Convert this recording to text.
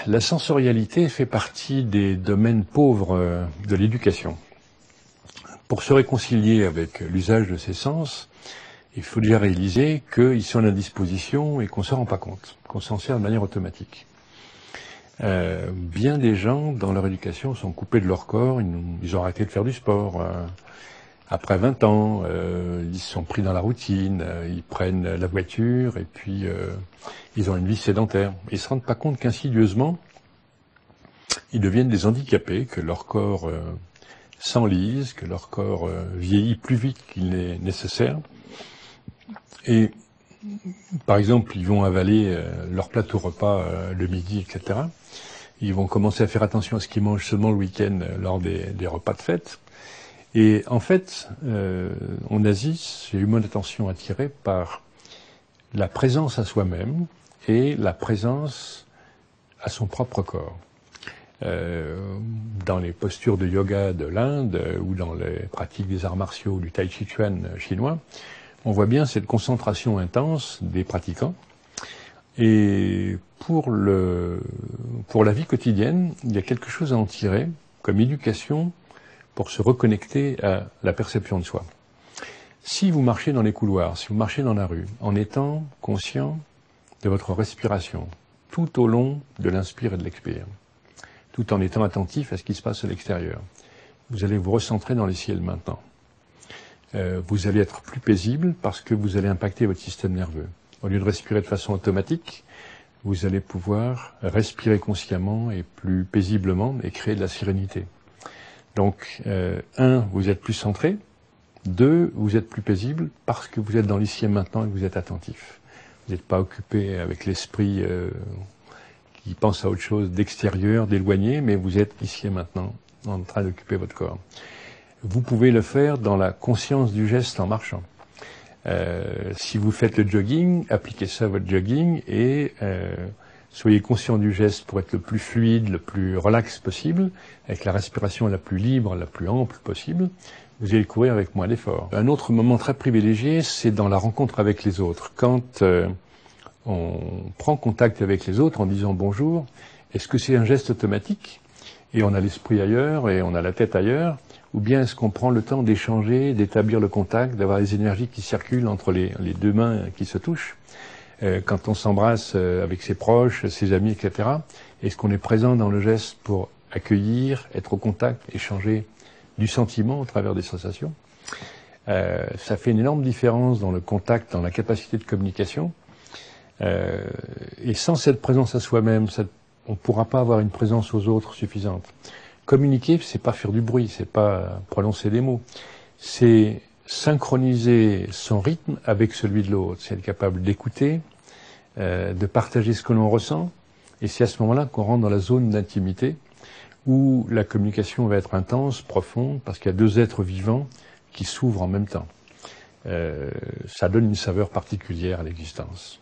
La sensorialité fait partie des domaines pauvres de l'éducation. Pour se réconcilier avec l'usage de ces sens, il faut déjà réaliser qu'ils sont à la disposition et qu'on ne s'en rend pas compte, qu'on s'en sert de manière automatique. Bien des gens, dans leur éducation, sont coupés de leur corps, ils ont arrêté de faire du sport. Après 20 ans, ils sont pris dans la routine, ils prennent la voiture et puis ils ont une vie sédentaire. Ils ne se rendent pas compte qu'insidieusement, ils deviennent des handicapés, que leur corps s'enlise, que leur corps vieillit plus vite qu'il n'est nécessaire. Et par exemple, ils vont avaler leur plateau repas le midi, etc. Ils vont commencer à faire attention à ce qu'ils mangent seulement le week-end lors des repas de fête. Et en fait, en Asie, j'ai eu mon attention attirée par la présence à soi-même et la présence à son propre corps. Dans les postures de yoga de l'Inde ou dans les pratiques des arts martiaux du tai chi chuan chinois, on voit bien cette concentration intense des pratiquants. Et pour la vie quotidienne, il y a quelque chose à en tirer comme éducation pour se reconnecter à la perception de soi. Si vous marchez dans les couloirs, si vous marchez dans la rue, en étant conscient de votre respiration, tout au long de l'inspire et de l'expire, tout en étant attentif à ce qui se passe à l'extérieur, vous allez vous recentrer dans les ciels maintenant. Vous allez être plus paisible parce que vous allez impacter votre système nerveux. Au lieu de respirer de façon automatique, vous allez pouvoir respirer consciemment et plus paisiblement et créer de la sérénité. Donc, vous êtes plus centré. 2, vous êtes plus paisible parce que vous êtes dans l'ici et maintenant et que vous êtes attentif. Vous n'êtes pas occupé avec l'esprit qui pense à autre chose d'extérieur, d'éloigné, mais vous êtes ici et maintenant en train d'occuper votre corps. Vous pouvez le faire dans la conscience du geste en marchant. Si vous faites le jogging, appliquez ça à votre jogging et soyez conscient du geste pour être le plus fluide, le plus relax possible, avec la respiration la plus libre, la plus ample possible. Vous allez courir avec moins d'effort. Un autre moment très privilégié, c'est dans la rencontre avec les autres. Quand on prend contact avec les autres en disant bonjour, est-ce que c'est un geste automatique et on a l'esprit ailleurs et on a la tête ailleurs, ou bien est-ce qu'on prend le temps d'échanger, d'établir le contact, d'avoir les énergies qui circulent entre les deux mains qui se touchent? Quand on s'embrasse avec ses proches, ses amis, etc., est-ce qu'on est présent dans le geste pour accueillir, être au contact, échanger du sentiment au travers des sensations? Ça fait une énorme différence dans le contact, dans la capacité de communication. Et sans cette présence à soi-même, on ne pourra pas avoir une présence aux autres suffisante. Communiquer, c'est pas faire du bruit, c'est pas prononcer des mots. C'est synchroniser son rythme avec celui de l'autre. C'est être capable d'écouter, de partager ce que l'on ressent. Et c'est à ce moment-là qu'on rentre dans la zone d'intimité où la communication va être intense, profonde, parce qu'il y a deux êtres vivants qui s'ouvrent en même temps. Ça donne une saveur particulière à l'existence.